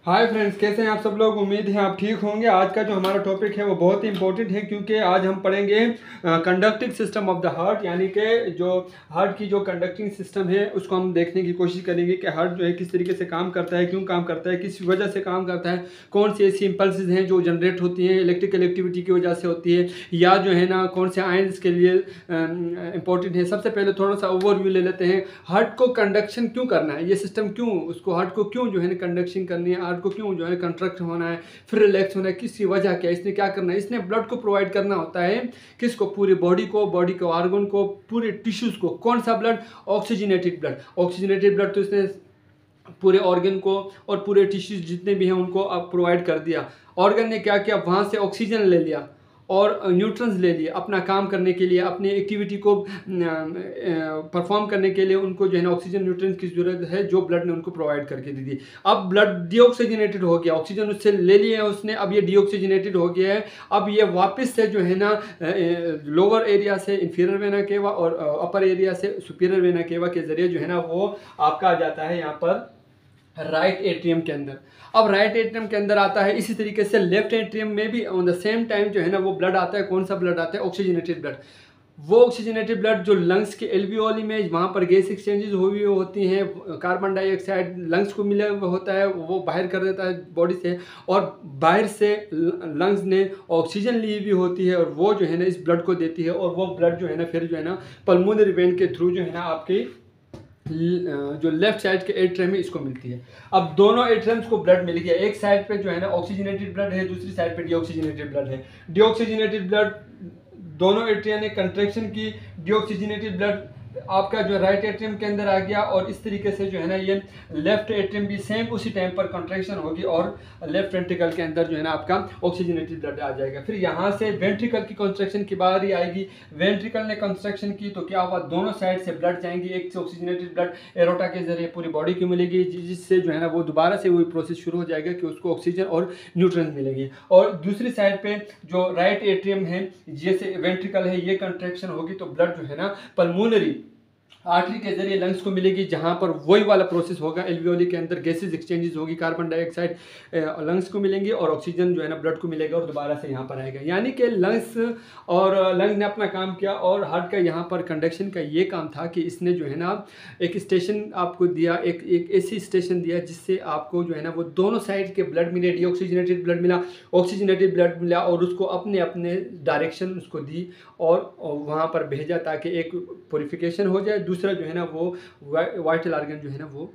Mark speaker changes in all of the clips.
Speaker 1: Hi friends, कैसे हैं आप सब लोग। उम्मीद है आप ठीक होंगे। आज का जो हमारा टॉपिक है वो बहुत ही इंपॉर्टेंट है, क्योंकि आज हम पढ़ेंगे conducting system of the heart, यानी कि जो हार्ट की जो कंडक्टिंग सिस्टम है उसको हम देखने की कोशिश करेंगे कि हार्ट जो है किस तरीके से काम करता है, क्यों काम करता है, किस वजह से काम करता है, कौन सी ऐसी इम्पल्सेस हैं जो जनरेट होती हैं इलेक्ट्रिकल एक्टिविटी की वजह से होती है, या जो है ना कौन से आयंस के लिए इंपॉर्टेंट है। सबसे पहले थोड़ा सा ओवरव्यू ले लेते हैं। हार्ट को कंडक्शन क्यों करना है, ये सिस्टम क्यों, उसको हार्ट को क्यों जो है ना कंडक्शन करनी है, हार्ट को क्यों जो है कंट्रैक्ट होना है, फिर रिलैक्स होना है, किसकी वजह क्या है, इसने क्या करना है। इसने ब्लड को प्रोवाइड करना होता है किसको, पूरी बॉडी को, बॉडी के ऑर्गन को, पूरे टिश्यूज को। कौन सा blood? Oxygenated blood. Oxygenated blood तो इसने पूरे ऑर्गन को और पूरे टिश्यूज जितने भी हैं उनको अब प्रोवाइड कर दिया। ऑर्गन ने क्या किया, वहाँ से ऑक्सीजन ले लिया और न्यूट्रॉन्स ले लिए अपना काम करने के लिए, अपनी एक्टिविटी को परफॉर्म करने के लिए। उनको जो है ना ऑक्सीजन न्यूट्रॉन्स की ज़रूरत है, जो ब्लड ने उनको प्रोवाइड करके दी थी। अब ब्लड डीऑक्सीजनेटेड हो गया, ऑक्सीजन उससे ले लिया है उसने, अब ये डीऑक्सीजनेटेड हो गया है। अब ये वापस से जो है ना लोअर एरिया से इंफीरियर वेना केवा और अपर एरिया से सुपीरियर वेना केवा के जरिए जो है ना वो आपका आ जाता है यहाँ पर राइट एट्रियम के अंदर। अब राइट एट्रियम के अंदर आता है। इसी तरीके से लेफ्ट एट्रियम में भी ऑन द सेम टाइम जो है ना वो ब्लड आता है। कौन सा ब्लड आता है? Oxygenated blood. वो ऑक्सीजनेटेड ब्लड जो लंग्स के एल्वियोली में वहाँ पर गैस एक्सचेंजेस हुई होती हैं, कार्बन डाइऑक्साइड लंग्स को मिला हुआ होता है, वो बाहर कर देता है बॉडी से, और बाहर से लंग्स ने ऑक्सीजन ली हुई होती है और वो जो है ना इस ब्लड को देती है, और वो ब्लड जो है ना फिर जो है ना पल्मोनरी वेन के थ्रू जो है ना आपकी जो लेफ्ट साइड के एट्रियम है इसको मिलती है। अब दोनों एट्रियम्स को ब्लड मिल गया। एक साइड पे जो है ना ऑक्सीजनेटेड ब्लड है, दूसरी साइड पे डीऑक्सीजनेटेड ब्लड है। डीऑक्सीजनेटेड ब्लड, दोनों एट्रियम ने कंट्रैक्शन की, डीऑक्सीजनेटेड ब्लड आपका जो राइट एट्रियम के अंदर आ गया, और इस तरीके से जो है ना ये लेफ्ट एट्रियम भी सेम उसी टाइम पर कंट्रैक्शन होगी और लेफ्ट वेंट्रिकल के अंदर जो है ना आपका ऑक्सीजनेटेड ब्लड आ जाएगा। फिर यहाँ से वेंट्रिकल की कंस्ट्रक्शन की बारी आएगी। वेंट्रिकल ने कंस्ट्रक्शन की तो क्या हुआ, दोनों साइड से ब्लड जाएंगी। एक से ऑक्सीजनेटेड ब्लड एरोटा के जरिए पूरी बॉडी को मिलेगी, जिससे जो है ना वो दोबारा से वही प्रोसेस शुरू हो जाएगा कि उसको ऑक्सीजन और न्यूट्रॉन मिलेगी। और दूसरी साइड पे जो राइट एट्रियम है, जैसे वेंट्रिकल है, ये कंट्रैक्शन होगी तो ब्लड जो है ना पल्मोनरी आर्टरी के जरिए लंग्स को मिलेगी, जहां पर वही वाला प्रोसेस होगा। एल्वियोली के अंदर गैसेस एक्सचेंजेस होगी, कार्बन डाइऑक्साइड लंग्स को मिलेंगे और ऑक्सीजन जो है ना ब्लड को मिलेगा और दोबारा से यहाँ पर आएगा। यानी कि लंग्स और लंग्स ने अपना काम किया, और हार्ट का यहाँ पर कंडक्शन का ये काम था कि इसने जो है ना एक स्टेशन आपको दिया, एक ऐसी स्टेशन दिया जिससे आपको जो है ना वो दोनों साइड के ब्लड मिले। डीऑक्सीजनेटेड ब्लड मिला, ऑक्सीजनेटेड ब्लड मिला, और उसको अपने अपने डायरेक्शन उसको दी और वहाँ पर भेजा, ताकि एक प्योरिफिकेशन हो जाए, दूसरा जो है ना वो वाइटल ऑर्गन जो है ना वो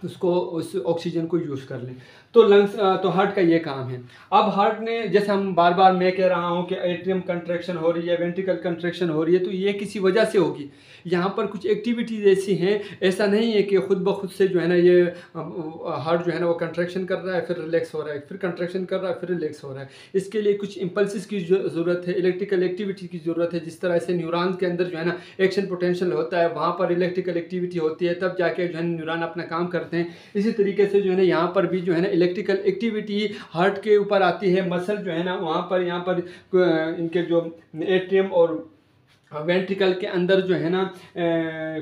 Speaker 1: उसको उस ऑक्सीजन को यूज़ कर लें। तो लंग्स तो हार्ट का ये काम है। अब हार्ट ने, जैसे हम बार बार मैं कह रहा हूँ कि एट्रियम कंट्रैक्शन हो रही है, वेंट्रिकल कंट्रैक्शन हो रही है, तो ये किसी वजह से होगी। यहाँ पर कुछ एक्टिविटीज़ ऐसी हैं, ऐसा नहीं है कि खुद ब खुद से जो है ना ये हार्ट जो है ना वो कंट्रैक्शन कर रहा है फिर रिलैक्स हो रहा है, फिर कंट्रैक्शन कर रहा है फिर रिलैक्स हो रहा है। इसके लिए कुछ इम्पल्सिस की ज़रूरत है, इलेक्ट्रिकल एक्टिविटी की ज़रूरत है। जिस तरह से न्यूरॉन्स के अंदर जो है ना एक्शन पोटेंशियल होता है, वहाँ पर इलेक्ट्रिकल एक्टिविटी होती है, तब जाके जो है न्यूरॉन अपना काम करते हैं। इसी तरीके से जो है ना यहाँ पर भी जो है ना इलेक्ट्रिकल एक्टिविटी हार्ट के ऊपर आती है। मसल जो है ना वहाँ पर यहाँ पर इनके जो एट्रियम और वेंट्रिकल के अंदर जो है ना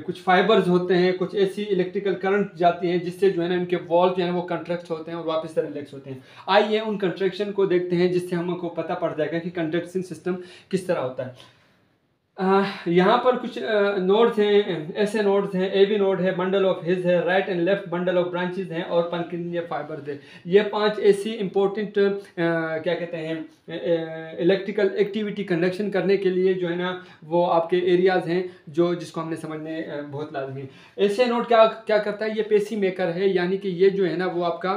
Speaker 1: कुछ फाइबर्स होते हैं, कुछ ऐसी इलेक्ट्रिकल करंट जाती हैं जिससे जो है ना इनके वॉल जो है ना वो कंट्रैक्ट होते हैं और वापस से रिलैक्स होते हैं। आइए उन कंट्रैक्शन को देखते हैं, जिससे हमको पता पड़ जाएगा कि कंडक्शन सिस्टम किस तरह होता है। यहाँ पर कुछ नोड्स हैं, ऐसे नोड्स हैं, ए बी नोड है, बंडल ऑफ हिज है, right and left bundle of branches हैं, और पनकिनिया फाइबर्स है। ये 5 ऐसी इंपॉर्टेंट क्या कहते हैं इलेक्ट्रिकल एक्टिविटी कंडक्शन करने के लिए जो है ना वो आपके एरियाज हैं, जो जिसको हमने समझने बहुत लाजमी है। ऐसे नोड क्या क्या करता है, ये पेसी मेकर है, यानी कि ये जो है ना वो आपका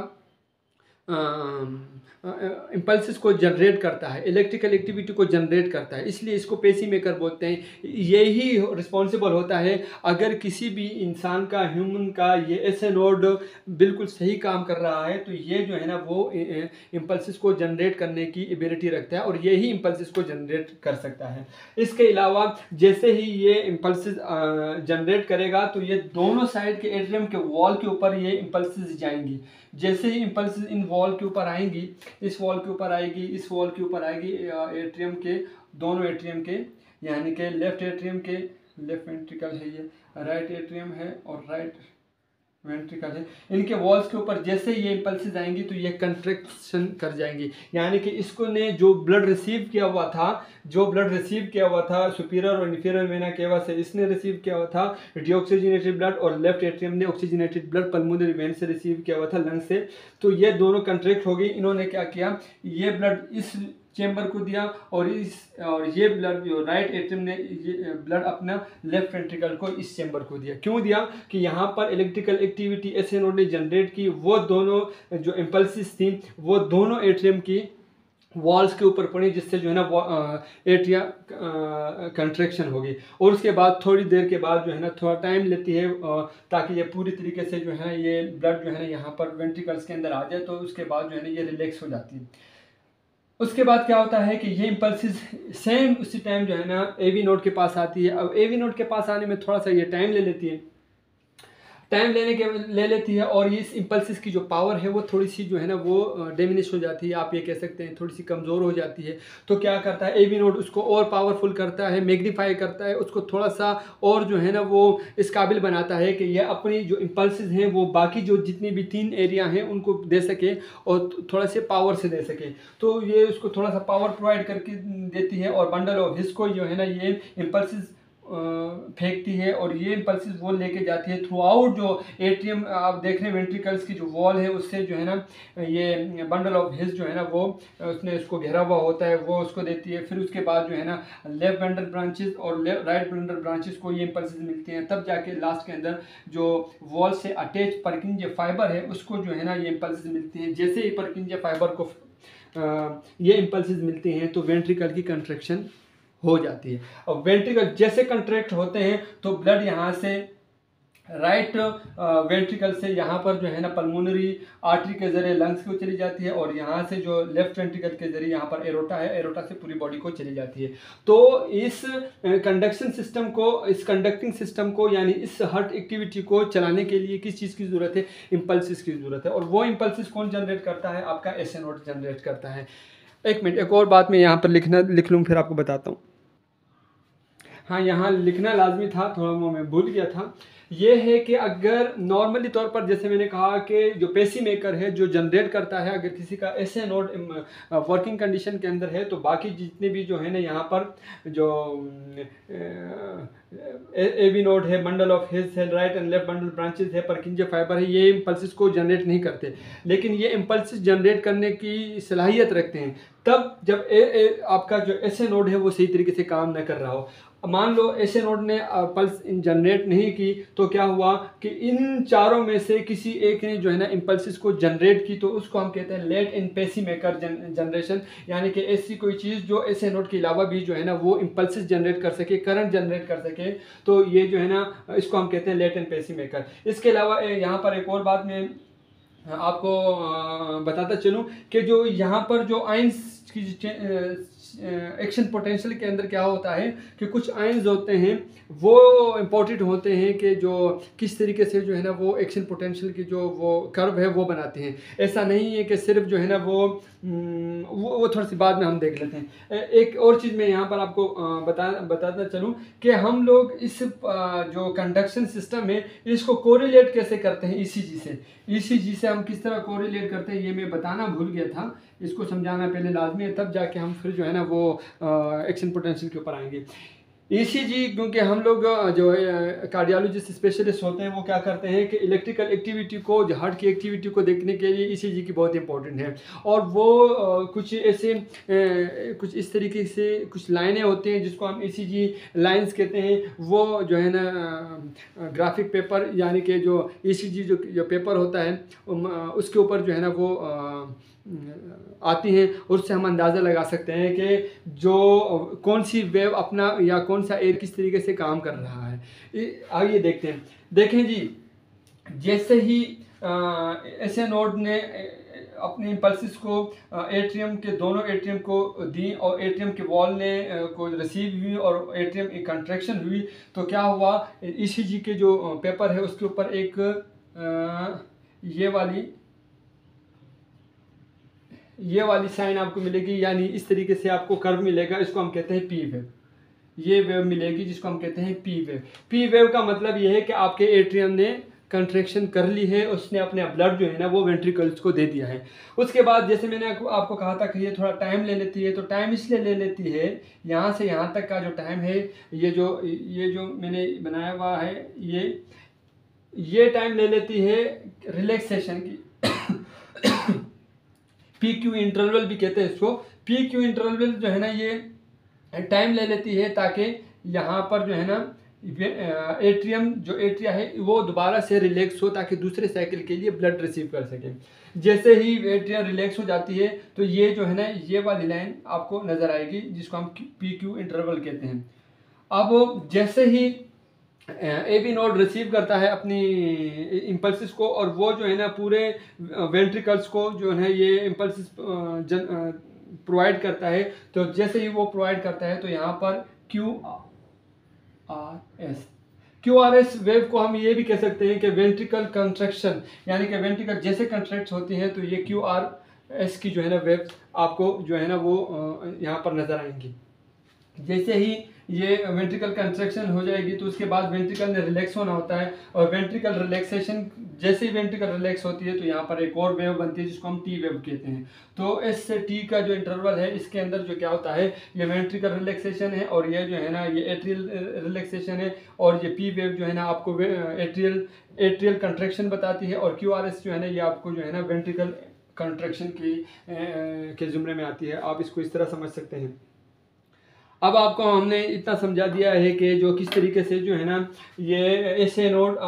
Speaker 1: इम्पल्सिस को जनरेट करता है, इलेक्ट्रिकल एक्टिविटी को जनरेट करता है, इसलिए इसको पेसी मेकर बोलते हैं। यही रिस्पॉन्सिबल होता है अगर किसी भी इंसान का, ह्यूमन का ये ऐसे नोड बिल्कुल सही काम कर रहा है, तो ये जो है ना वो इम्पल्सिस को जनरेट करने की एबिलिटी रखता है और यही इम्पल्सिस को जनरेट कर सकता है। इसके अलावा जैसे ही ये इम्पल्सिस जनरेट करेगा तो ये दोनों साइड के एट्रियम के वॉल के ऊपर ये इम्पल्सिस जाएंगी। जैसे ही इम्पल्सिस इन वॉल के ऊपर आएंगी, इस वॉल के ऊपर आएगी, इस वॉल के ऊपर आएगी, एट्रियम के, दोनों एट्रियम के, यानी कि लेफ्ट एट्रियम के, लेफ्ट वेंट्रिकल है ये, राइट एट्रियम है और राइट वेंट्रिकल है, इनके वॉल्स के ऊपर जैसे ये इम्पल्सेस आएंगी तो ये कंट्रैक्शन कर जाएंगी, यानी कि इसको ने जो ब्लड रिसीव किया हुआ था सुपीरियर और इंफीरियर वेना केवा से इसने रिसीव किया हुआ था डीऑक्सीजनेटेड ब्लड, और लेफ्ट एट्रियम ने ऑक्सीजनेटेड ब्लड पल्मोनरी वेन से रिसीव किया हुआ था लंग से। तो ये दोनों कंट्रैक्ट हो गई। इन्होंने क्या किया, ये ब्लड इस चेंबर को दिया और ये ब्लड जो राइट एट्रियम ने ये ब्लड अपना लेफ्ट वेंट्रिकल को इस चेंबर को दिया। क्यों दिया कि यहाँ पर इलेक्ट्रिकल एक्टिविटी एस नोड ने जनरेट की, वो दोनों जो इम्पल्सिस थी वो दोनों एट्रियम की वॉल्स के ऊपर पड़ी, जिससे जो है ना एट्रिया कंट्रैक्शन होगी। और उसके बाद थोड़ी देर के बाद जो है ना थोड़ा टाइम लेती है ताकि ये पूरी तरीके से जो है ना ये ब्लड जो है ना यहाँ पर वेंट्रिकल्स के अंदर आ जाए, तो उसके बाद जो है ना ये रिलैक्स हो जाती है। उसके बाद क्या होता है कि ये इम्पल्सिस सेम उसी टाइम जो है ना एवी नोड के पास आती है। अब एवी नोड के पास आने में थोड़ा सा ये टाइम ले लेती है, और ये इस इम्पल्सिस की जो पावर है वो थोड़ी सी जो है ना वो डिमिनिश हो जाती है, आप ये कह सकते हैं थोड़ी सी कमज़ोर हो जाती है। तो क्या करता है एवी नोड उसको और पावरफुल करता है, मैग्नीफाई करता है, उसको थोड़ा सा और जो है ना वो इस काबिल बनाता है कि ये अपनी जो इम्पल्सिस हैं वो बाकी जो जितनी भी 3 एरिया हैं उनको दे सके और थोड़ा से पावर से दे सके। तो ये उसको थोड़ा सा पावर प्रोवाइड करके देती है, और बंडल ऑफ हिस को जो है ना ये इम्पल्सिस फेंकती है, और ये इम्पल्सिस वो लेके जाती है थ्रू आउट जो एट्रियम आप देख रहे हैं वेंट्रिकल्स की जो वॉल है उससे जो है ना ये बंडल ऑफ हिस जो है ना वो उसने उसको घेरा हुआ होता है, वो उसको देती है। फिर उसके बाद जो है ना लेफ्ट बंडल ब्रांचेस और राइट बंडल ब्रांचेस को ये इम्पल्सिस मिलती हैं, तब जाके लास्ट के अंदर जो वॉल से अटैच परकिंजे फाइबर है उसको जो है ना ये इम्पल्सिस मिलती हैं। जैसे ही परकिंजे फाइबर को ये इम्पल्सिस मिलते हैं तो वेंट्रिकल की कंट्रैक्शन हो जाती है। और वेंट्रिकल जैसे कंट्रैक्ट होते हैं तो ब्लड यहाँ से राइट वेंट्रिकल से यहाँ पर जो है ना पल्मोनरी आर्टरी के जरिए लंग्स को चली जाती है, और यहाँ से जो लेफ्ट वेंट्रिकल के जरिए यहाँ पर एरोटा है, एरोटा से पूरी बॉडी को चली जाती है। तो इस कंडक्शन सिस्टम को, इस कंडक्टिंग सिस्टम को यानी इस हार्ट एक्टिविटी को चलाने के लिए किस चीज़ की ज़रूरत है, इम्पल्सिस की ज़रूरत है। और वो इम्पल्सिस कौन जनरेट करता है, आपका एस नोड जनरेट करता है। एक मिनट, एक और बात मैं यहाँ पर लिख लूँ फिर आपको बताता हूँ। हाँ, यहाँ लिखना लाजमी था, थोड़ा वो मैं भूल गया था। ये है कि अगर नॉर्मली तौर पर जैसे मैंने कहा कि जो पेसी मेकर है जो जनरेट करता है, अगर किसी का ऐसे नोड वर्किंग कंडीशन के अंदर है तो बाकी जितने भी जो है ना यहाँ पर जो एवी नोड है, बंडल ऑफ हिस है, right and left bundle branches है, परकिंजे फाइबर है, ये इम्पल्सिस को जनरेट नहीं करते, लेकिन ये इम्पल्सिस जनरेट करने की सलाहियत रखते हैं तब जब आपका जो ऐसे नोड है वो सही तरीके से काम न कर रहा हो। मान लो ऐसे नोड ने पल्स जनरेट नहीं की तो क्या हुआ कि इन चारों में से किसी एक ने जो है ना इम्पल्सिस को जनरेट की, तो उसको हम कहते हैं लेट इन पेसी मेकर जनरेशन, यानी कि ऐसी कोई चीज़ जो ऐसे नोड के अलावा भी जो है ना वो इम्पल्सिस जनरेट कर सके, करंट जनरेट कर सके, तो ये जो है ना इसको हम कहते हैं लेट इन पेसी मेकर। इसके अलावा यहाँ पर एक और बात मैं आपको बताता चलूँ कि जो यहाँ पर जो आयंस की एक्शन पोटेंशियल के अंदर क्या होता है कि कुछ आयंस होते हैं वो इम्पोर्टेंट होते हैं कि जो किस तरीके से जो है ना वो एक्शन पोटेंशियल की जो वो कर्व है वो बनाते हैं। ऐसा नहीं है कि सिर्फ जो है ना वो थोड़ी सी बाद में हम देख लेते हैं। एक और चीज़ मैं यहाँ पर आपको बताता चलूँ कि हम लोग इस जो कंडक्शन सिस्टम है इसको कोरिलेट कैसे करते हैं ईसीजी से। ईसीजी से हम किस तरह कोरिलेट करते हैं ये मैं बताना भूल गया था, इसको समझाना पहले लाजमी है, तब जाके हम फिर जो है ना वो एक्शन पोटेंशियल के ऊपर आएंगे। ईसीजी क्योंकि हम लोग जो कार्डियोलॉजिस्ट स्पेशलिस्ट होते हैं वो क्या करते हैं कि इलेक्ट्रिकल एक्टिविटी को, जो हार्ट की एक्टिविटी को देखने के लिए ईसीजी की बहुत इंपॉर्टेंट है। और वो कुछ ऐसे कुछ इस तरीके से कुछ लाइनें होती हैं जिसको हम ईसीजी लाइंस कहते हैं। वो जो है ना ग्राफिक पेपर यानी कि जो ईसीजी जो पेपर होता है उसके ऊपर जो है ना वो आती हैं, और उससे हम अंदाज़ा लगा सकते हैं कि जो कौन सी वेव अपना या कौन सा एयर किस तरीके से काम कर रहा है। आइए देखते हैं। देखें जी, जैसे ही ऐसे नोड ने अपनी इम्पल्सिस को एट्रियम के दोनों एट्रियम को दी और एट्रियम के वॉल ने को रिसीव हुई और एट्रियम की कंट्रैक्शन हुई, तो क्या हुआ ईसीजी के जो पेपर है उसके ऊपर एक ये वाली साइन आपको मिलेगी, यानी इस तरीके से आपको कर्व मिलेगा, इसको हम कहते हैं पी वेव। ये वेव मिलेगी जिसको हम कहते हैं पी वेव। पी वेव का मतलब ये है कि आपके एट्रियम ने कंट्रैक्शन कर ली है, उसने अपने ब्लड जो है ना वो वेंट्रिकल्स को दे दिया है। उसके बाद जैसे मैंने आपको कहा था कि ये थोड़ा टाइम ले लेती है, तो टाइम इसलिए ले लेती है, यहाँ से यहाँ तक का जो टाइम है, ये जो मैंने बनाया हुआ है, ये टाइम ले लेती है रिलैक्सेशन की। पी क्यू इंटरवल भी कहते हैं इसको। पी क्यू इंटरवल जो है ना ये टाइम ले लेती है ताकि यहाँ पर जो है ना एट्रियम जो एट्रिया है वो दोबारा से रिलैक्स हो, ताकि दूसरे साइकिल के लिए ब्लड रिसीव कर सके। जैसे ही एट्रिया रिलैक्स हो जाती है तो ये जो है ना ये वाली लाइन आपको नज़र आएगी, जिसको हम पी क्यू इंटरवल कहते हैं। अब जैसे ही ए बी नोड रिसीव करता है अपनी इम्पल्सिस को, और वो जो है ना पूरे वेंट्रिकल्स को जो है ये इम्पल्सिस प्रोवाइड करता है, तो जैसे ही वो प्रोवाइड करता है तो यहाँ पर क्यू आर एस वेव को हम ये भी कह सकते हैं कि वेंट्रिकल कंट्रैक्शन, यानी कि वेंट्रिकल जैसे कंट्रैक्ट होती हैं तो ये क्यू आर एस की जो है ना वेव आपको जो है ना वो यहाँ पर नज़र आएंगी। जैसे ही ये वेंट्रिकल कंट्रैक्शन हो जाएगी तो उसके बाद वेंट्रिकल ने रिलैक्स होना होता है, और वेंट्रिकल रिलैक्सेशन जैसे ही वेंट्रिकल रिलैक्स होती है तो यहाँ पर एक और वेव बनती है जिसको हम टी वेव कहते हैं। तो एस से टी का जो इंटरवल है इसके अंदर जो क्या होता है, ये वेंट्रिकल रिलैक्सेशन है, और ये जो है ना ये एट्रियल रिलैक्सेशन है, और ये पी वेव जो है ना आपको एट्रियल कंट्रैक्शन बताती है, और क्यू आर एस जो है ना ये आपको जो है ना वेंट्रिकल कंट्रैक्शन के ज़ुमरे में आती है। आप इसको इस तरह समझ सकते हैं। अब आपको हमने इतना समझा दिया है कि जो किस तरीके से जो है ना ये एस ए नोड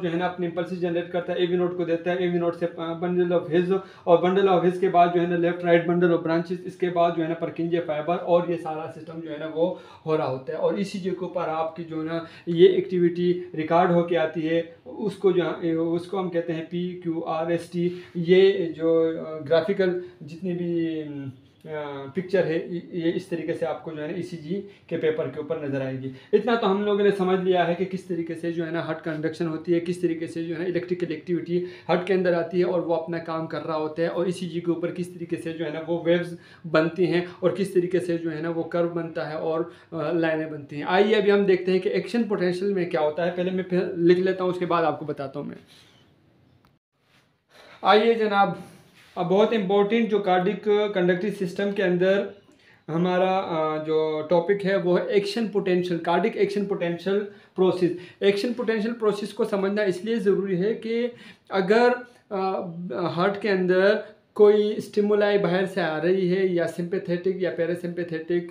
Speaker 1: जो है ना अपने इम्पल्सिस जनरेट करता है, ए बी नोड को देता है, ए बी नोड से बंडल ऑफ हिज, और बंडल ऑफ हिज के बाद जो है ना left right bundle of branches, इसके बाद जो है ना परकिंजे फाइबर, और ये सारा सिस्टम जो है ना वो हो रहा होता है। और इसी जगह के ऊपर आपकी जो है ना ये एक्टिविटी रिकॉर्ड होके आती है, उसको हम कहते हैं P Q R S T. ये जो ग्राफिकल जितनी भी पिक्चर है ये इस तरीके से आपको जो है ना ईसीजी के पेपर के ऊपर नज़र आएगी। इतना तो हम लोगों ने समझ लिया है कि किस तरीके से जो है ना हार्ट कंडक्शन होती है, किस तरीके से जो है ना इलेक्ट्रिकल एक्टिविटी हार्ट के अंदर आती है और वो अपना काम कर रहा होता है, और ईसीजी के ऊपर किस तरीके से जो है ना वो वेव्स बनती हैं, और किस तरीके से जो है ना वो कर्व बनता है और लाइनें बनती हैं। आइए अभी हम देखते हैं कि एक्शन पोटेंशियल में क्या होता है। पहले मैं फिर लिख लेता हूँ, उसके बाद आपको बताता हूँ मैं। आइए जनाब, अब बहुत इम्पोर्टेंट जो कार्डिक कंडक्टिव सिस्टम के अंदर हमारा जो टॉपिक है वो है action potential, cardiac action potential process. Action potential process को समझना इसलिए ज़रूरी है कि अगर हार्ट के अंदर कोई स्टिमुलाई बाहर से आ रही है, या सिंपैथेटिक या पैरासिम्पैथेटिक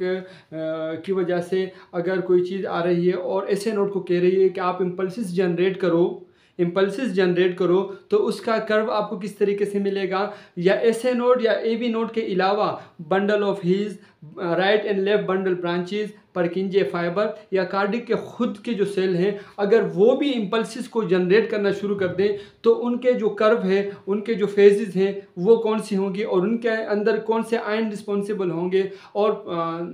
Speaker 1: की वजह से अगर कोई चीज़ आ रही है और ऐसे नोड को कह रही है कि आप इम्पल्सिस जनरेट करो, तो उसका कर्व आपको किस तरीके से मिलेगा, या एसए नोड या ए बी नोड के अलावा bundle of His, right and left bundle branches, परकिंजे fibre, या कार्डिक के खुद के जो सेल हैं अगर वो भी इम्पल्सिस को जनरेट करना शुरू कर दें तो उनके जो कर्व है, उनके जो फेजेस हैं वो कौन सी होंगी, और उनके अंदर कौन से आयन रिस्पॉन्सिबल होंगे, और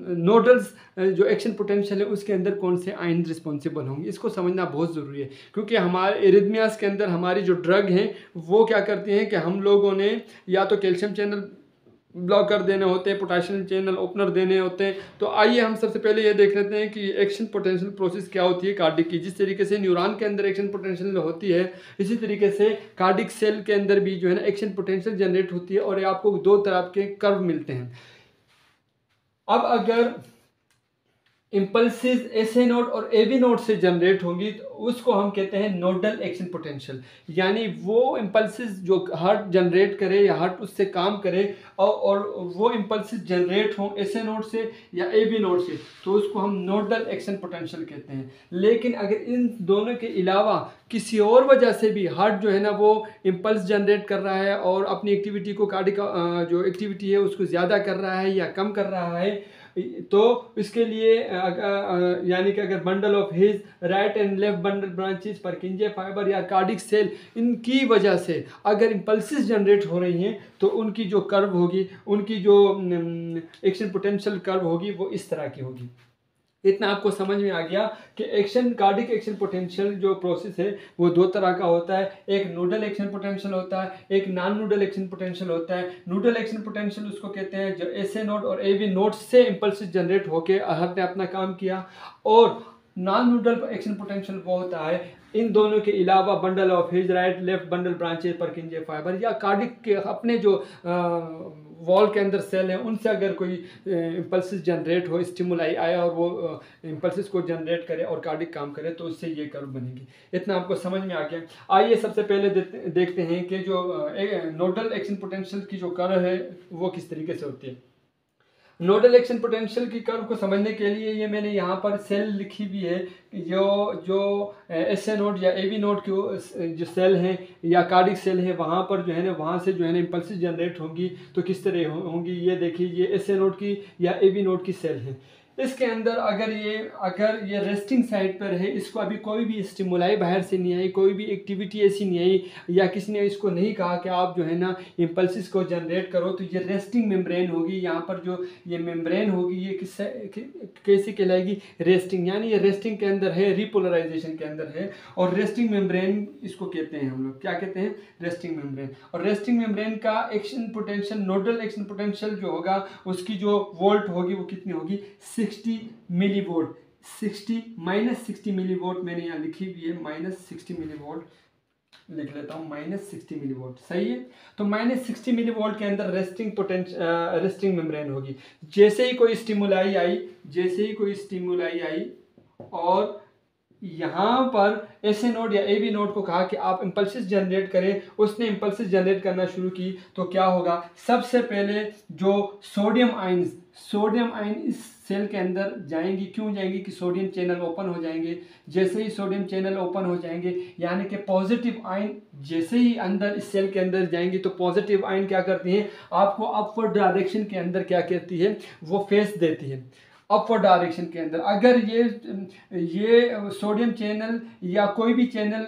Speaker 1: नोडल्स जो एक्शन पोटेंशियल है उसके अंदर कौन से आयन रिस्पॉन्सिबल होंगे। इसको समझना बहुत ज़रूरी है, क्योंकि हमारे एरिथमियास के अंदर हमारी जो ड्रग हैं वो क्या करती हैं कि हम लोगों ने या तो कैल्शियम चैनल ब्लॉकर देने होते हैं, पोटेशियम चैनल ओपनर देने होते हैं। तो आइए हम सबसे पहले ये देख लेते हैं कि एक्शन पोटेंशियल प्रोसेस क्या होती है कार्डिक की। जिस तरीके से न्यूरॉन के अंदर एक्शन पोटेंशियल होती है, इसी तरीके से कार्डिक सेल के अंदर भी जो है ना एक्शन पोटेंशियल जनरेट होती है, और ये आपको दो तरह के कर्व मिलते हैं। अब अगर इम्पल्सिस एसए नोड और एबी नोड से जनरेट होंगी तो उसको हम कहते हैं नोडल एक्शन पोटेंशियल, यानी वो इम्पल्सिस जो हार्ट जनरेट करे या हार्ट उससे काम करे और वो इम्पल्सिस जनरेट हों एसए नोड से या एबी नोड से, तो उसको हम नोडल एक्शन पोटेंशियल कहते हैं। लेकिन अगर इन दोनों के अलावा किसी और वजह से भी हार्ट जो है ना वो इम्पल्स जनरेट कर रहा है और अपनी एक्टिविटी को कार्डिक जो एक्टिविटी है उसको ज़्यादा कर रहा है या कम कर रहा है, तो इसके लिए यानी कि अगर bundle of His, right and left bundle branches, परकिंजे fibre या कार्डिक सेल, इनकी वजह से अगर इम्पल्सिस जनरेट हो रही हैं तो उनकी जो कर्व होगी, उनकी जो एक्शन पोटेंशियल कर्व होगी वो इस तरह की होगी। इतना आपको समझ में आ गया कि कार्डिक एक्शन पोटेंशियल जो प्रोसेस है वो दो तरह का होता है। एक नोडल एक्शन पोटेंशियल होता है, एक नॉन नोडल एक्शन पोटेंशियल होता है। नोडल एक्शन पोटेंशियल उसको कहते हैं जो एसए नोड और एबी नोड से इम्पल्सिस जनरेट होकर हार्ट ने अपना काम किया, और नॉन न्यूट्रल एक्शन पोटेंशियल वो होता है इन दोनों के अलावा bundle of His right left bundle branches परकिंजे fibre या कार्डिक के अपने जो वॉल के अंदर सेल हैं उनसे अगर कोई इम्पल्सिस जनरेट हो, स्टिमुलाई आए और वो इम्पल्सिस को जनरेट करे और कार्डिक काम करे तो उससे ये कर्व बनेगी। इतना आपको समझ में आ गया। आइए सबसे पहले देखते हैं कि जो नोडल एक्शन पोटेंशियल की जो कर्व है वो किस तरीके से होती है। नोडल एक्शन पोटेंशियल की कर्व को समझने के लिए ये मैंने यहाँ पर सेल लिखी भी है, जो एस ए नोड या ए बी नोड की जो सेल हैं या कार्डिक सेल है वहाँ पर जो है ना, वहाँ से जो है ना इम्पल्सिस जनरेट होंगी तो किस तरह होंगी। ये देखिए, ये एस ए नोड की या ए बी नोड की सेल है। इसके अंदर अगर ये रेस्टिंग साइड पर है, इसको अभी कोई भी स्टिमुलाई बाहर से नहीं आई, कोई भी एक्टिविटी ऐसी नहीं आई या किसी ने इसको नहीं कहा कि आप जो है ना इम्पल्सिस को जनरेट करो, तो ये रेस्टिंग मेम्ब्रेन होगी। यहाँ पर जो ये मेम्ब्रेन होगी ये कैसी कहलाएगी, रेस्टिंग, यानी ये रेस्टिंग के अंदर है, रिपोलराइजेशन के अंदर है। और रेस्टिंग मेम्ब्रेन इसको कहते हैं, हम लोग क्या कहते हैं, रेस्टिंग मेम्ब्रेन। और रेस्टिंग मेम्ब्रेन का action potential, nodal action potential जो होगा उसकी जो वोल्ट होगी वो कितनी होगी, 60 मिली वोल्ट। 60 मिली वोल्ट मैंने यहाँ लिखी हुई है, -60 मिली वोल्ट लिख लेता हूँ, -60 मिली वोल्ट, सही है। तो -60 मिली वोल्ट के अंदर रेस्टिंग मेम्ब्रेन होगी। जैसे ही कोई स्टिमुलाई आई और यहाँ पर ऐसे नोड या ए बी नोड को कहा कि आप इम्पल्सिस जनरेट करें, उसने इम्पल्सिस जनरेट करना शुरू की तो क्या होगा, सबसे पहले जो सोडियम आयन इस सेल के अंदर जाएंगी। क्यों जाएंगी कि सोडियम चैनल ओपन हो जाएंगे। जैसे ही सोडियम चैनल ओपन हो जाएंगे यानी कि पॉजिटिव आयन जैसे ही अंदर इस सेल के अंदर जाएंगी तो पॉजिटिव आयन क्या करती हैं, आपको अपवर्ड डायरेक्शन के अंदर क्या कहती है, वो फेस देती है अपवर्ड डायरेक्शन के अंदर। अगर ये सोडियम चैनल या कोई भी चैनल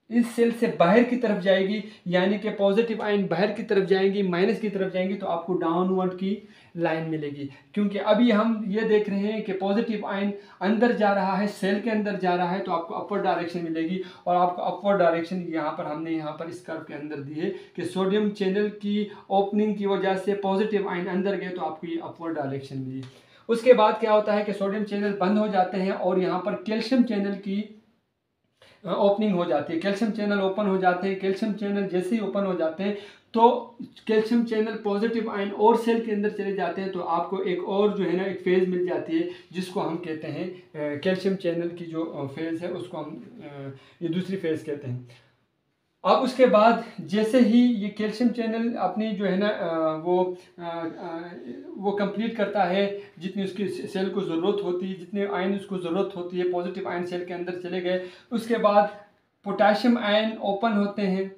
Speaker 1: इस सेल से बाहर की तरफ जाएगी, यानी कि पॉजिटिव आयन बाहर की तरफ जाएंगी, माइनस की तरफ जाएंगी, तो आपको डाउनवर्ड की लाइन मिलेगी। क्योंकि अभी हम ये देख रहे हैं कि पॉजिटिव आयन अंदर जा रहा है, सेल के अंदर जा रहा है, तो आपको अपवर्ड डायरेक्शन मिलेगी। और आपको अपवर्ड डायरेक्शन हमने यहाँ पर इस कर्व के अंदर दी है कि सोडियम चैनल की ओपनिंग की वजह से पॉजिटिव आयन अंदर गए तो आपको ये अपवर्ड डायरेक्शन मिली। उसके बाद क्या होता है कि सोडियम चैनल बंद हो जाते हैं और यहाँ पर कैल्शियम चैनल की ओपनिंग हो जाती है। कैल्शियम चैनल ओपन हो जाते हैं। कैल्शियम चैनल जैसे ही ओपन हो जाते हैं तो कैल्शियम चैनल पॉजिटिव आयन और सेल के अंदर चले जाते हैं, तो आपको एक और जो है ना एक फेज मिल जाती है जिसको हम कहते हैं कैल्शियम चैनल की जो फेज है उसको हम ये दूसरी फेज कहते हैं। अब उसके बाद जैसे ही ये कैल्शियम चैनल अपनी जो है ना वो कंप्लीट करता है, जितनी उसकी सेल को ज़रूरत होती है, जितने आयन उसको ज़रूरत होती है, पॉजिटिव आयन सेल के अंदर चले गए। उसके बाद पोटेशियम आयन ओपन होते हैं,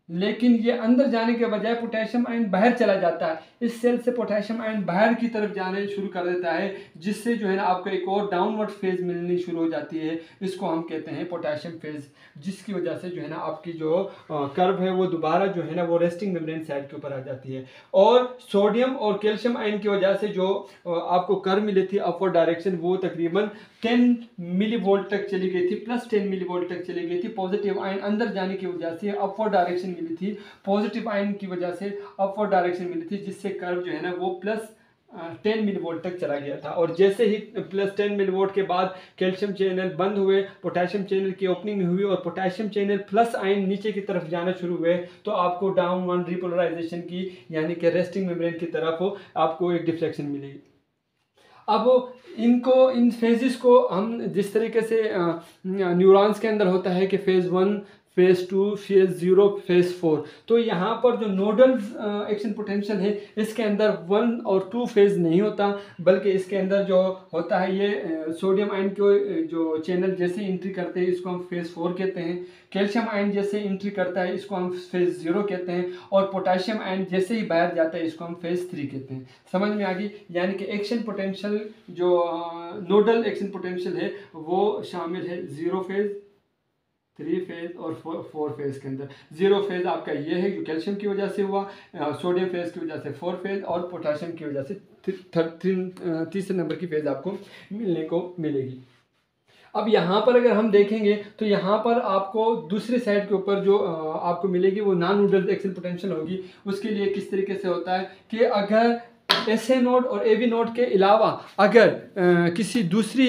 Speaker 1: लेकिन ये अंदर जाने के बजाय पोटेशियम आयन बाहर चला जाता है। इस सेल से पोटेशियम आयन बाहर की तरफ जाने शुरू कर देता है, जिससे जो है ना आपको एक और डाउनवर्ड फेज मिलनी शुरू हो जाती है। इसको हम कहते हैं पोटेशियम फेज, जिसकी वजह से जो है ना आपकी जो कर्व है वो दोबारा जो है ना वो रेस्टिंग मेम्ब्रेन साइड के ऊपर आ जाती है। और सोडियम और कैल्शियम आयन की वजह से जो आपको कर्व मिली थी अपवर्ड डायरेक्शन, वो तकरीबन 10 मिली वोल्ट तक चली गई थी, +10 मिली वोल्ट तक चली गई थी। पॉजिटिव आयन अंदर जाने की वजह से अपवर्ड डायरेक्शन मिली थी, पॉजिटिव आयन की वजह से अपवर्ड डायरेक्शन मिली थी, जिससे कर्व जो है ना वो +10 मिली वोल्ट तक चला गया था। और जैसे ही +10 मिली वोल्ट के बाद कैल्शियम चैनल बंद हुए, पोटेशियम चैनल की ओपनिंग हुई और पोटेशियम चैनल प्लस आयन नीचे की तरफ जाना शुरू हुए, तो आपको डाउनवर्ड रिपोलराइजेशन की यानी कि रेस्टिंग मेम्ब्रेन की तरफ आपको एक डिफ्लेक्शन मिलेगी। अब इन फेजेस को हम जिस तरीके से न्यूरॉन्स के अंदर होता है कि फेज़ 1, फेज़ 2, फेज़ 0, फेज़ 4, तो यहाँ पर जो नोडल एक्शन पोटेंशियल है इसके अंदर 1 और 2 फेज़ नहीं होता, बल्कि इसके अंदर जो होता है ये सोडियम आयन के जो चैनल जैसे एंट्री करते हैं इसको हम फेज़ 4 कहते हैं, कैल्शियम आयन जैसे एंट्री करता है इसको हम फेज़ 0 कहते हैं, और पोटेशियम आयन जैसे ही बाहर जाता है इसको हम फेज़ 3 कहते हैं। समझ में आ गई? यानी कि एक्शन पोटेंशियल जो नोडल एक्शन पोटेंशियल है वो शामिल है 0 फेज़, 3 फेज और 4 फेज के अंदर। 0 फेज आपका ये है जो कैल्शियम की वजह से हुआ, सोडियम फेज की वजह से 4 फेज, और पोटेशियम की वजह से तीसरे नंबर की फेज आपको मिलने को मिलेगी। अब यहाँ पर अगर हम देखेंगे तो यहाँ पर आपको दूसरे साइड के ऊपर जो आपको मिलेगी वो नॉन नोडल एक्शन पोटेंशियल होगी। उसके लिए किस तरीके से होता है कि अगर SA नोड और AB नोड के अलावा अगर किसी दूसरी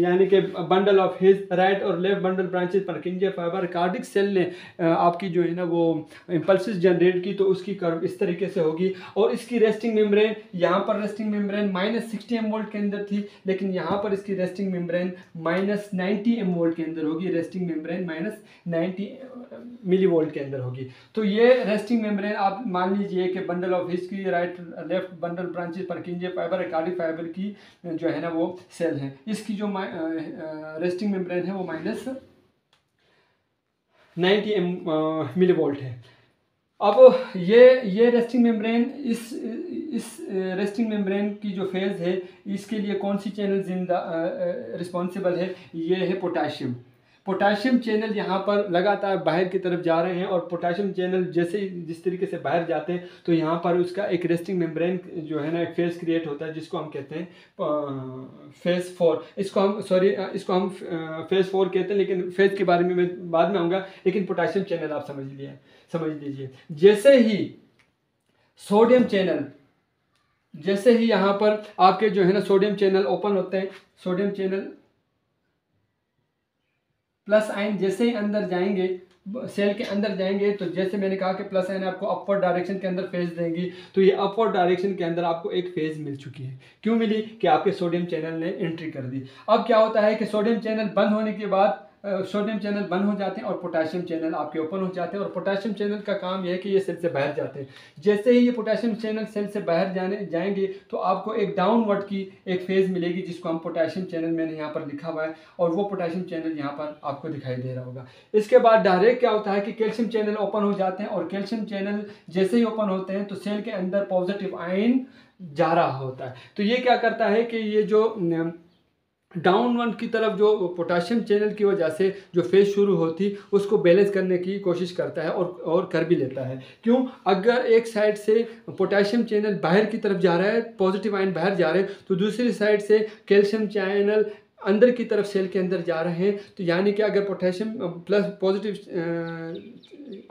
Speaker 1: यानी कि बंडल ऑफ हिज राइट और left bundle branches Purkinje fibre cardiac cell ने आपकी जो है ना वो इम्पल्सिस जनरेट की, तो उसकी कर्व इस तरीके से होगी। और इसकी रेस्टिंग मेम्ब्रेन, यहाँ पर रेस्टिंग मेम्ब्रेन -60 एम वोल्ट के अंदर थी, लेकिन यहाँ पर इसकी रेस्टिंग मेम्ब्रेन -90 एम वोल्ट के अंदर होगी। रेस्टिंग मेम्ब्रेन -90 मिली वोल्ट के अंदर होगी। तो ये रेस्टिंग मेम्ब्रेन आप मान लीजिए कि बंडल ऑफ हिज की right left bundle branches Purkinje fibre cardiac fibre की जो है ना वो सेल है। इसकी जो रेस्टिंग मेम्ब्रेन है वो -90 मिली वोल्ट है। अब ये रेस्टिंग मेम्ब्रेन, इस रेस्टिंग मेम्ब्रेन की जो फेज़ है इसके लिए कौन सी चैनल रिस्पॉन्सिबल है? ये है पोटाशियम। पोटाशियम चैनल यहाँ पर लगातार बाहर की तरफ जा रहे हैं, और पोटाशियम चैनल जैसे जिस तरीके से बाहर जाते हैं तो यहाँ पर उसका एक रेस्टिंग मेम्ब्रेन जो है ना एक फेज़ क्रिएट होता है, जिसको हम कहते हैं फेज़ 4। इसको हम फेज़ 4 कहते हैं, लेकिन फेज़ के बारे में मैं बाद में आऊँगा। लेकिन पोटाशियम चैनल आप समझ लीजिए। जैसे ही सोडियम चैनल, जैसे ही यहाँ पर आपके जो है ना सोडियम चैनल ओपन होते हैं, सोडियम चैनल प्लस आयन जैसे ही अंदर जाएंगे, सेल के अंदर जाएंगे, तो जैसे मैंने कहा कि प्लस आयन आपको अपवर्ड डायरेक्शन के अंदर फेज देंगी, तो ये अपवर्ड डायरेक्शन के अंदर आपको एक फेज मिल चुकी है। क्यों मिली? कि आपके सोडियम चैनल ने एंट्री कर दी। अब क्या होता है कि सोडियम चैनल बंद होने के बाद सोडियम चैनल बंद हो जाते हैं और पोटाशियम चैनल आपके ओपन हो जाते हैं। और पोटाशियम चैनल का काम यह है कि ये सेल से बाहर जाते हैं। जैसे ही ये पोटाशियम चैनल सेल से बाहर जाएंगे तो आपको एक डाउनवर्ड की एक फेज मिलेगी, जिसको हम पोटाशियम चैनल, मैंने यहाँ पर लिखा हुआ है, और वो पोटाशियम चैनल यहाँ पर आपको दिखाई दे रहा होगा। इसके बाद डायरेक्ट क्या होता है कि कैल्शियम चैनल ओपन हो जाते हैं, और कैल्शियम चैनल जैसे ही ओपन होते हैं तो सेल के अंदर पॉजिटिव आयन जा रहा होता है। तो ये क्या करता है कि ये जो डाउनवर्ड की तरफ जो पोटाशियम चैनल की वजह से जो फेज शुरू होती उसको बैलेंस करने की कोशिश करता है, और कर भी लेता है। क्यों? अगर एक साइड से पोटाशियम चैनल बाहर की तरफ जा रहा है, पॉजिटिव आयन बाहर जा रहे हैं, तो दूसरी साइड से कैल्शियम चैनल अंदर की तरफ सेल के अंदर जा रहे हैं। तो यानी कि अगर पोटेशियम प्लस पॉजिटिव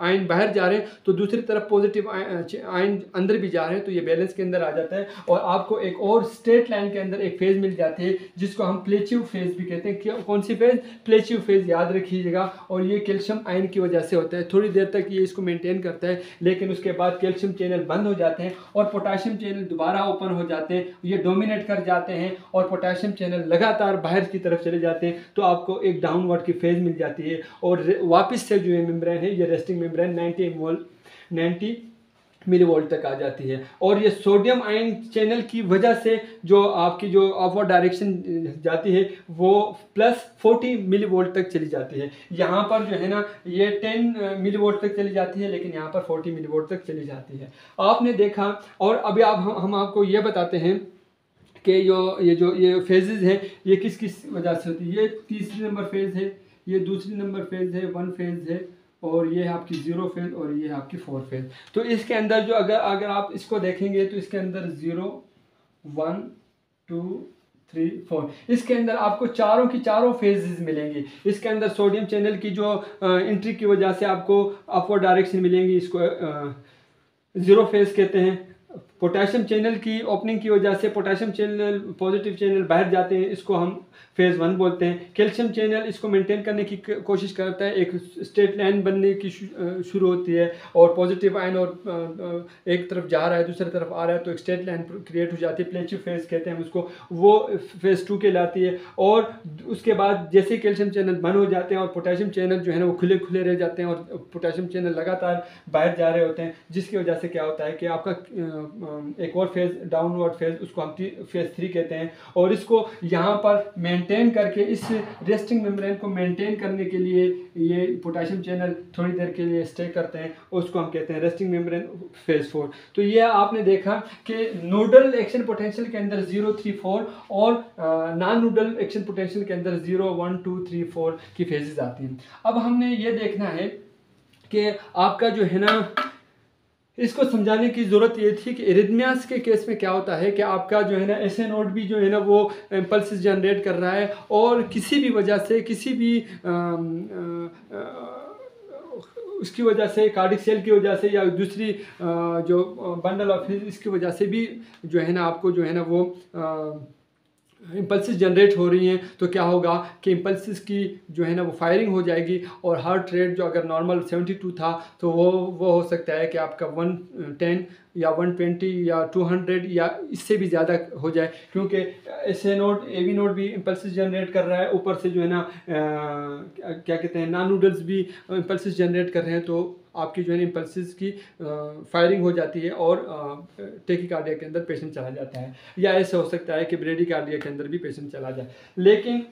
Speaker 1: आयन बाहर जा रहे हैं तो दूसरी तरफ पॉजिटिव आयन अंदर भी जा रहे हैं, तो ये बैलेंस के अंदर आ जाता है और आपको एक और स्ट्रेट लाइन के अंदर एक फेज मिल जाती है, जिसको हम प्लेचिव फेज भी कहते हैं। कौन सी फेज? प्लेचिव फेज, याद रखिएगा। और ये कैल्शियम आयन की वजह से होता है। थोड़ी देर तक ये इसको मेंटेन करता है, लेकिन उसके बाद कैल्शियम चैनल बंद हो जाते हैं और पोटाशियम चैनल दोबारा ओपन हो जाते हैं, ये डोमिनेट कर जाते हैं और पोटाशियम चैनल लगातार बाहर की तरफ चले जाते हैं। तो आपको एक डाउनवर्ड की फेज मिल जाती है और वापस से जो ये मेम्ब्रेन है, ये रेस्टिंग मेम्ब्रेन 90 मिलीवोल्ट तक आ जाती है। और ये सोडियम आयन चैनल की वजह से जो आपकी जो अपवर्ड डायरेक्शन जाती है वो प्लस 40 मिलीवोल्ट तक चली जाती है। यहाँ पर जो है ना ये 10 मिलीवोल्ट तक चली जाती है, लेकिन यहाँ पर 40 मिलीवोल्ट तक चली जाती है। आपने देखा। और अभी हम आपको ये बताते हैं कि ये फेजेस हैं ये किस किस वजह से होती है। ये तीसरी नंबर फेज है, ये दूसरी नंबर फेज है, 1 फेज है, और ये है आपकी 0 फेज, और ये है आपकी 4 फेज। तो इसके अंदर जो अगर आप इसको देखेंगे तो इसके अंदर 0, 1, 2, 3, 4, इसके अंदर आपको चारों की चारों फेजेस मिलेंगी। इसके अंदर सोडियम चैनल की जो एंट्री की वजह से आपको अपवर्ड डायरेक्शन मिलेंगी, इसको 0 फेज कहते हैं। पोटेशियम चैनल की ओपनिंग की वजह से पोटेशियम चैनल पॉजिटिव चैनल बाहर जाते हैं, इसको हम फेज़ 1 बोलते हैं। कैल्शियम चैनल इसको मेंटेन करने की कोशिश करता है, एक स्ट्रेट लाइन बनने की शुरू होती है और पॉजिटिव आयन और एक तरफ जा रहा है दूसरी तरफ आ रहा है, तो एक स्ट्रेट लाइन क्रिएट हो जाती है, प्लेचिव फेज़ कहते हैं उसको, वो फेज़ 2 कहलाती है। और उसके बाद जैसे ही कैल्शियम चैनल बंद हो जाते हैं और पोटेशियम चैनल जो है ना वो खुले खुले रह जाते हैं और पोटेशियम चैनल लगातार बाहर जा रहे होते हैं, जिसकी वजह से क्या होता है कि आपका एक और फेज़ डाउनवर्ड फेज़, उसको हम फेज़ 3 कहते हैं। और इसको यहाँ पर मेंटेन करके, इस रेस्टिंग मेम्ब्रेन को मेंटेन करने के लिए ये पोटेशियम चैनल थोड़ी देर के लिए स्टे करते हैं, उसको हम कहते हैं रेस्टिंग मेम्ब्रेन फेज़ 4। तो ये आपने देखा कि नोडल एक्शन पोटेंशियल के अंदर 0, 3, 4 और नॉन नोडल एक्शन पोटेंशियल के अंदर 0, 1, 2, 3, 4 की फेजेस आती हैं। अब हमने ये देखना है कि आपका जो है ना, इसको समझाने की ज़रूरत ये थी कि एरिथमियास के केस में क्या होता है कि आपका जो है ना एसए नोड भी जो है ना वो इम्पल्सेस जनरेट कर रहा है और किसी भी वजह से किसी भी उसकी वजह से, कार्डिक सेल की वजह से, या दूसरी जो बंडल ऑफ इसकी वजह से भी जो है ना आपको जो है ना वो इम्पल्सिस जनरेट हो रही हैं, तो क्या होगा कि इम्पल्सिस की जो है ना वो फायरिंग हो जाएगी, और हार्ट रेट जो अगर नॉर्मल 72 था तो वो हो सकता है कि आपका 110 या 120 या 200 या इससे भी ज़्यादा हो जाए, क्योंकि SA नोड AV नोड भी इम्पल्सिस जनरेट कर रहा है, ऊपर से जो है ना क्या कहते हैं नॉन नूडल्स भी इम्पल्सिस जनरेट कर रहे हैं, तो आपकी जो है इम्पल्सिस की फायरिंग हो जाती है और टेकिकार्डिया के अंदर पेशेंट चला जाता है, या ऐसा हो सकता है कि ब्रेडिकार्डिया के अंदर भी पेशेंट चला जाए। लेकिन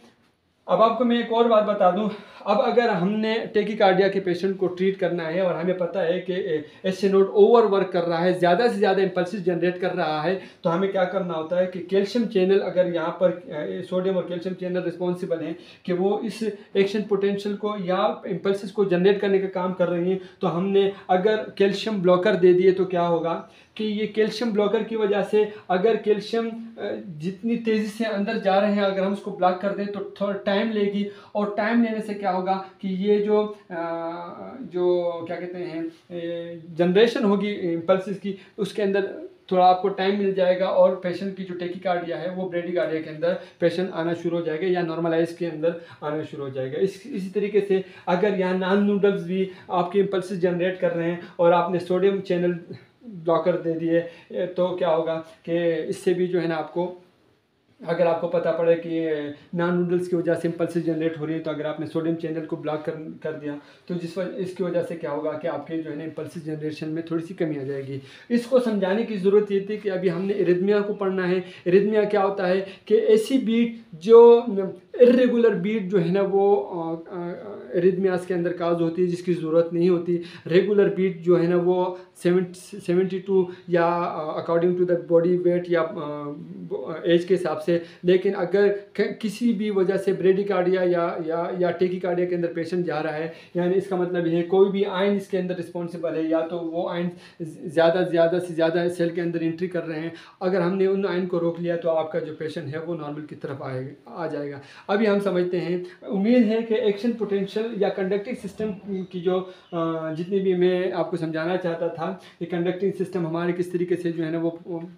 Speaker 1: अब आपको मैं एक और बात बता दूं, अब अगर हमने टेकिकार्डिया के पेशेंट को ट्रीट करना है और हमें पता है कि SA नोड ओवर वर्क कर रहा है, ज़्यादा से ज़्यादा इम्पल्सिस जनरेट कर रहा है, तो हमें क्या करना होता है कि कैल्शियम चैनल, अगर यहाँ पर सोडियम और कैल्शियम चैनल रिस्पॉन्सिबल हैं कि वो इस एक्शन पोटेंशियल को या इम्पल्सिस को जनरेट करने का काम कर रही हैं, तो हमने अगर कैल्शियम ब्लॉकर दे दिए तो क्या होगा कि ये कैल्शियम ब्लॉकर की वजह से अगर कैल्शियम जितनी तेज़ी से अंदर जा रहे हैं, अगर हम उसको ब्लॉक कर दें तो थोड़ा टाइम लेगी, और टाइम लेने से क्या होगा कि ये जो क्या कहते हैं जनरेशन होगी इम्पल्सिस की, उसके अंदर थोड़ा आपको टाइम मिल जाएगा, और पेशेंट की जो टेकिकार्डिया है वो ब्रेडिकार्डिया के अंदर पेशेंट आना शुरू हो जाएगा, या नॉर्मलाइज के अंदर आना शुरू हो जाएगा। इसी तरीके से अगर यहाँ नॉन नूडल्स भी आपके इम्पल्सिस जनरेट कर रहे हैं और आपने सोडियम चैनल ब्लॉकर दे दिए, तो क्या होगा कि इससे भी जो है ना आपको, अगर आपको पता पड़े कि नॉन नूडल्स की वजह से इम्पल्सिस जनरेट हो रही है, तो अगर आपने सोडियम चैनल को ब्लॉक कर दिया, तो इसकी वजह से क्या होगा कि आपके जो है ना इम्पल्सिस जनरेशन में थोड़ी सी कमी आ जाएगी। इसको समझाने की ज़रूरत ये थी कि अभी हमने एरिथमिया को पढ़ना है। एरिथमिया क्या होता है कि ऐसी बीट जो इर्रेगुलर बीट जो है ना वो एरिथमियास के अंदर काज होती है, जिसकी ज़रूरत नहीं होती। रेगुलर बीट जो है ना वो 72 या according to the body weight या एज के हिसाब से। लेकिन अगर किसी भी वजह से ब्रेडिकार्डिया या टेकिकार्डिया के अंदर पेशेंट जा रहा है, यानी इसका मतलब ये है कोई भी आयन इसके अंदर रिस्पॉन्सिबल है, या तो वो आयन ज़्यादा से ज़्यादा सेल के अंदर एंट्री कर रहे हैं, अगर हमने उन आयन को रोक लिया तो आपका जो पेशेंट है वो नॉर्मल की तरफ आ जाएगा। अभी हम समझते हैं, उम्मीद है कि एक्शन पोटेंशियल या कंडक्टिंग सिस्टम की जो जितनी भी मैं आपको समझाना चाहता था कि कंडक्टिंग सिस्टम हमारे किस तरीके से जो है ना वो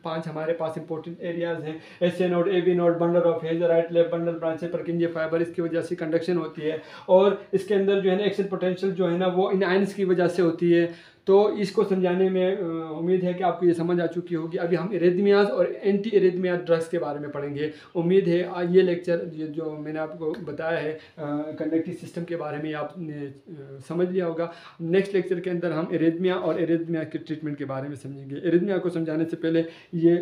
Speaker 1: 5 हमारे पास इंपॉर्टेंट एरियाज़ हैं। SA node, AV node, bundle of hedge, right left bundle, branches, परकिंजे fibre, इसकी वजह से कंडक्शन होती है, और इसके अंदर जो है ना एक्शन पोटेंशियल जो है ना वो इन आयंस की वजह से होती है। तो इसको समझाने में उम्मीद है कि आपको ये समझ आ चुकी होगी। अभी हम एरिथमियाज और एंटी एरिथमिया ड्रग्स के बारे में पढ़ेंगे। उम्मीद है ये लेक्चर जो मैंने आपको बताया है कंडक्टिव सिस्टम के बारे में आपने समझ लिया होगा। नेक्स्ट लेक्चर के अंदर हम एरिथमिया और एरिथमिया के ट्रीटमेंट के बारे में समझेंगे। एरिथमिया को समझाने से पहले ये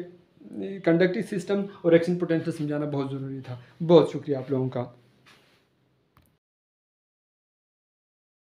Speaker 1: कंडक्टिव सिस्टम और एक्शन पोटेंशियल समझाना बहुत ज़रूरी था। बहुत शुक्रिया आप लोगों का।